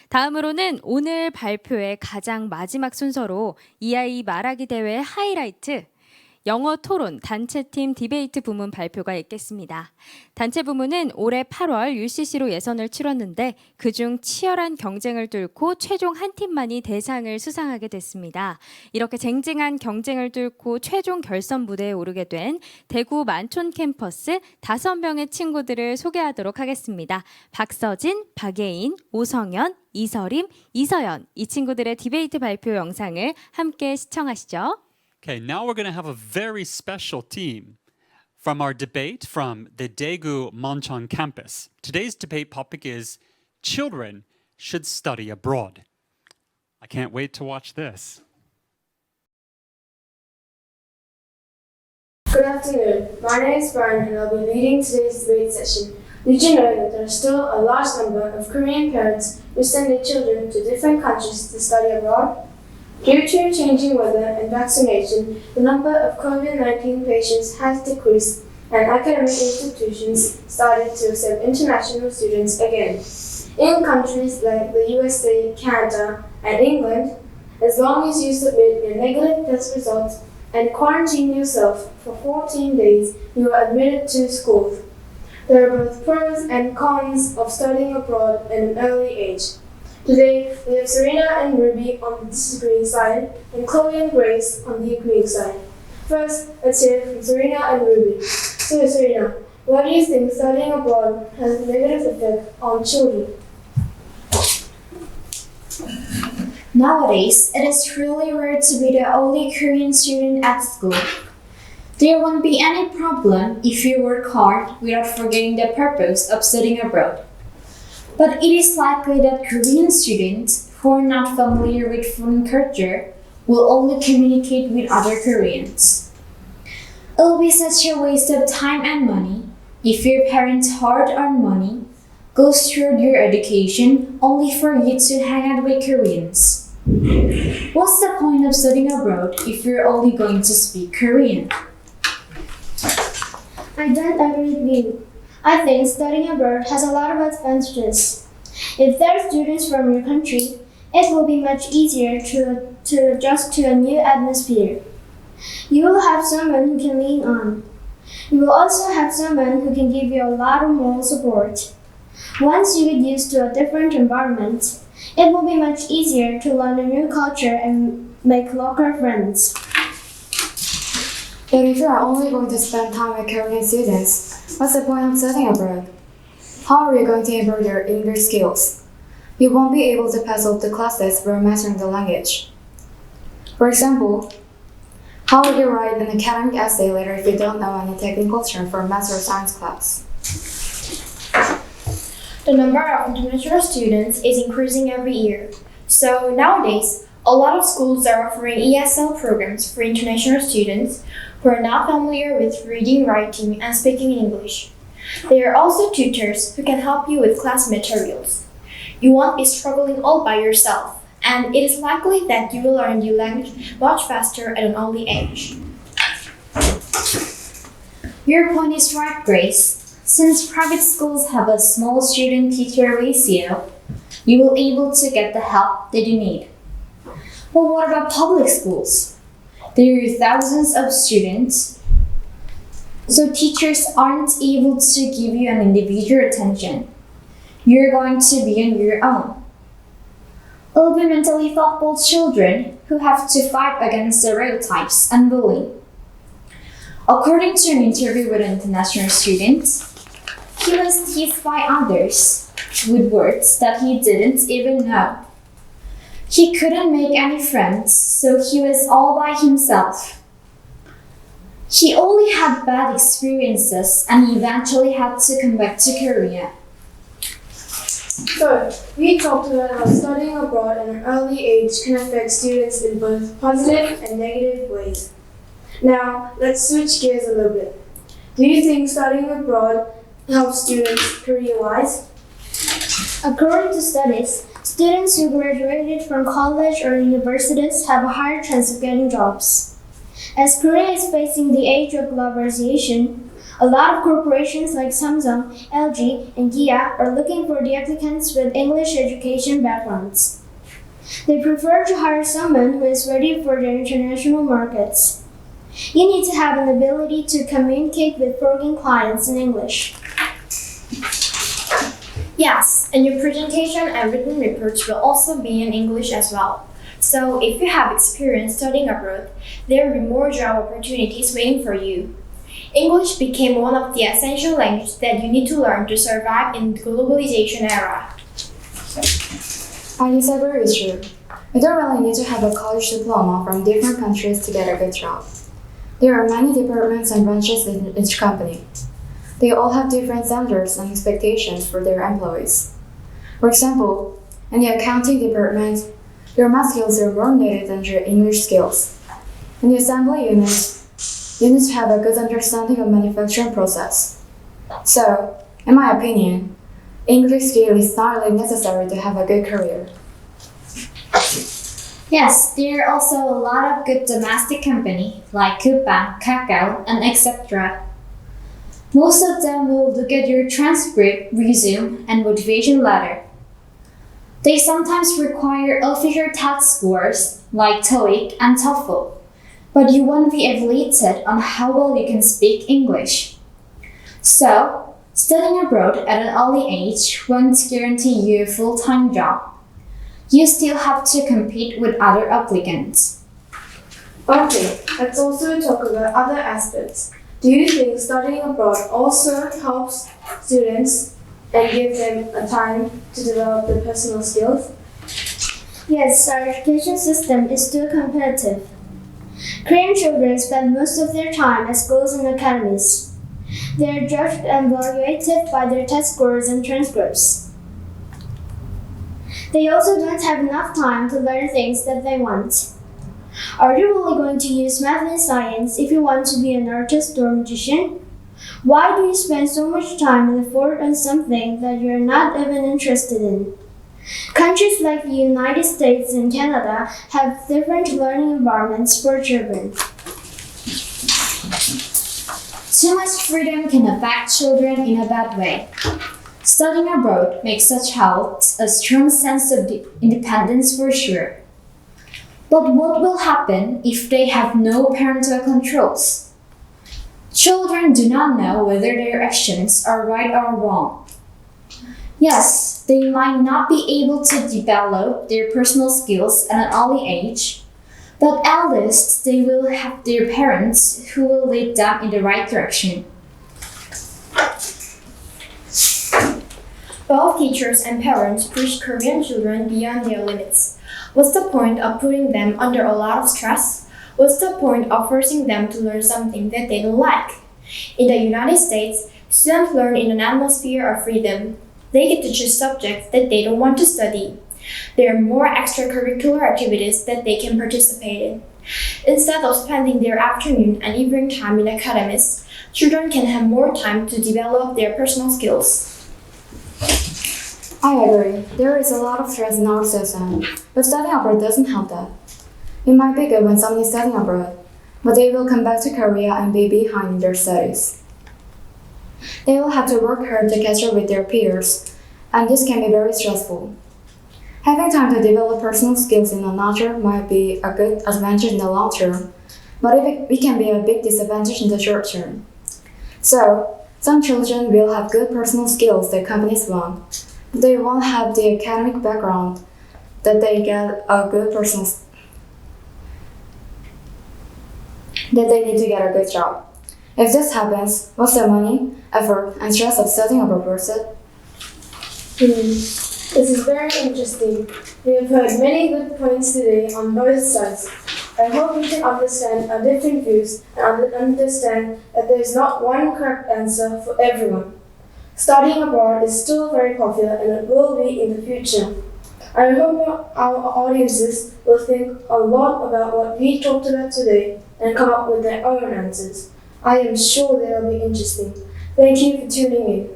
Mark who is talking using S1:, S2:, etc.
S1: 다음으로는 오늘 발표의 가장 마지막 순서로 EiE 말하기 대회 하이라이트, 영어 토론 단체팀 디베이트 부문 발표가 있겠습니다. 단체 부문은 올해 8월 UCC로 예선을 치렀는데 그중 치열한 경쟁을 뚫고 최종 한 팀만이 대상을 수상하게 됐습니다. 이렇게 쟁쟁한 경쟁을 뚫고 최종 결선 무대에 오르게 된 대구 만촌 캠퍼스 5명의 친구들을 소개하도록 하겠습니다. 박서진, 박예인, 오성현, 이서림, 이서연 이 친구들의 디베이트 발표 영상을 함께 시청하시죠.
S2: Okay, now we're going to have a very special team from our debate from the Daegu Moncheon campus. Today's debate topic is children should study abroad. I can't wait to watch this.
S3: Good afternoon. My name is Brian and I'll be leading today's debate session. Did you know that there are still a large number of Korean parents who send their children to different countries to study abroad? Due to changing weather and vaccination, the number of COVID-19 patients has decreased and academic institutions started to accept international students again. In countries like the USA, Canada, and England, as long as you submit a negative test result and quarantine yourself for 14 days, you are admitted to school. There are both pros and cons of studying abroad at an early age. Today, we have Serena and Ruby on the disagreeing side, and Chloe and Grace on the agreeing side. First, let's hear from Serena and Ruby. So, Serena, why do you think studying abroad has a negative effect on children?
S4: Nowadays, it is really rare to be the only Korean student at school. There won't be any problem if you work hard without forgetting the purpose of studying abroad. But it is likely that Korean students who are not familiar with foreign culture will only communicate with other Koreans. It will be such a waste of time and money if your parents' hard-earned money goes toward your education only for you to hang out with Koreans. What's the point of studying abroad if you're only going to speak Korean?
S5: I don't agree with you. I think studying abroad has a lot of advantages. If there are students from your country, it will be much easier to adjust to a new atmosphere. You will have someone who can lean on. You will also have someone who can give you a lot of moral support. Once you get used to a different environment, it will be much easier to learn a new culture and make local friends.
S6: But if you are only going to spend time with Korean students, what's the point of studying abroad? How are you going to improve your English skills? You won't be able to pass all the classes while mastering the language. For example, how will you write an academic essay later if you don't know any technical term for a Master of Science class?
S7: The number of international students is increasing every year. So nowadays, a lot of schools are offering ESL programs for international students who are not familiar with reading, writing, and speaking in English. There are also tutors who can help you with class materials. You won't be struggling all by yourself, and it is likely that you will learn new language much faster at an early age.
S4: Your point is right, Grace. Since private schools have a small student-teacher ratio, you will be able to get the help that you need. But what about public schools? There are thousands of students, so teachers aren't able to give you an individual attention. You're going to be on your own. It will be mentally thoughtful children who have to fight against stereotypes and bullying. According to an interview with an international student, he was teased by others with words that he didn't even know. He couldn't make any friends, so he was all by himself. He only had bad experiences and eventually had to come back to Korea.
S3: So, we talked about how studying abroad at an early age can affect students in both positive and negative ways. Now, let's switch gears a little bit. Do you think studying abroad helps students career-wise?
S5: According to studies, students who graduated from college or universities have a higher chance of getting jobs. As Korea is facing the age of globalization, A lot of corporations like Samsung, LG, and Kia are looking for the applicants with English education backgrounds. They prefer to hire someone who is ready for the international markets. You need to have an ability to communicate with foreign clients in English.
S7: Yes, and your presentation and written reports will also be in English as well. So if you have experience studying abroad, there will be more job opportunities waiting for you. English became one of the essential languages that you need to learn to survive in the globalization era.
S6: I disagree with you. You don't really need to have a college diploma from different countries to get a good job. There are many departments and branches in each company. They all have different standards and expectations for their employees. For example, in the accounting department, your math skills are more needed than your English skills. In the assembly unit, you need to have a good understanding of manufacturing process. So, in my opinion, English skill is not really necessary to have a good career.
S4: Yes, there are also a lot of good domestic companies like Coupang, Kakao, and etc. Most of them will look at your transcript, resume, and motivation letter. They sometimes require official test scores like TOEIC and TOEFL, but you won't be evaluated on how well you can speak English. So, studying abroad at an early age won't guarantee you a full-time job. You still have to compete with other applicants.
S3: Okay, let's also talk about other aspects. Do you think studying abroad also helps students and give them a time to develop their personal skills?
S5: Yes, our education system is still competitive. Korean children spend most of their time at schools and academies. They are judged and evaluated by their test scores and transcripts. They also don't have enough time to learn things that they want. Are you really going to use math and science if you want to be an artist or magician? Why do you spend so much time and effort on something that you're not even interested in? Countries like the United States and Canada have different learning environments for children.
S4: Too much freedom can affect children in a bad way. Studying abroad makes a child a strong sense of independence for sure. But what will happen if they have no parental controls? Children do not know whether their actions are right or wrong. Yes, they might not be able to develop their personal skills at an early age, but at least they will have their parents who will lead them in the right direction.
S7: Both teachers and parents push Korean children beyond their limits. What's the point of putting them under a lot of stress? What's the point of forcing them to learn something that they don't like? In the United States, students learn in an atmosphere of freedom. They get to choose subjects that they don't want to study. There are more extracurricular activities that they can participate in. Instead of spending their afternoon and evening time in academies, children can have more time to develop their personal skills.
S6: I agree. There is a lot of stress in our system, but studying abroad doesn't help that. It might be good when someone is studying abroad, but they will come back to Korea and be behind in their studies. They will have to work hard to catch up with their peers, and this can be very stressful. Having time to develop personal skills in another might be a good advantage in the long term, but it can be a big disadvantage in the short term. So, some children will have good personal skills that companies want. They won't have the academic background that they get a good that they need to get a good job. If this happens, what's the money, effort, and stress of studying abroad worth it?
S3: This is very interesting. We have heard many good points today on both sides. I hope we can understand our different views and understand that there is not one correct answer for everyone. Studying abroad is still very popular and it will be in the future. I hope our audiences will think a lot about what we talked about today and come up with their own answers. I am sure they will be interesting. Thank you for tuning in.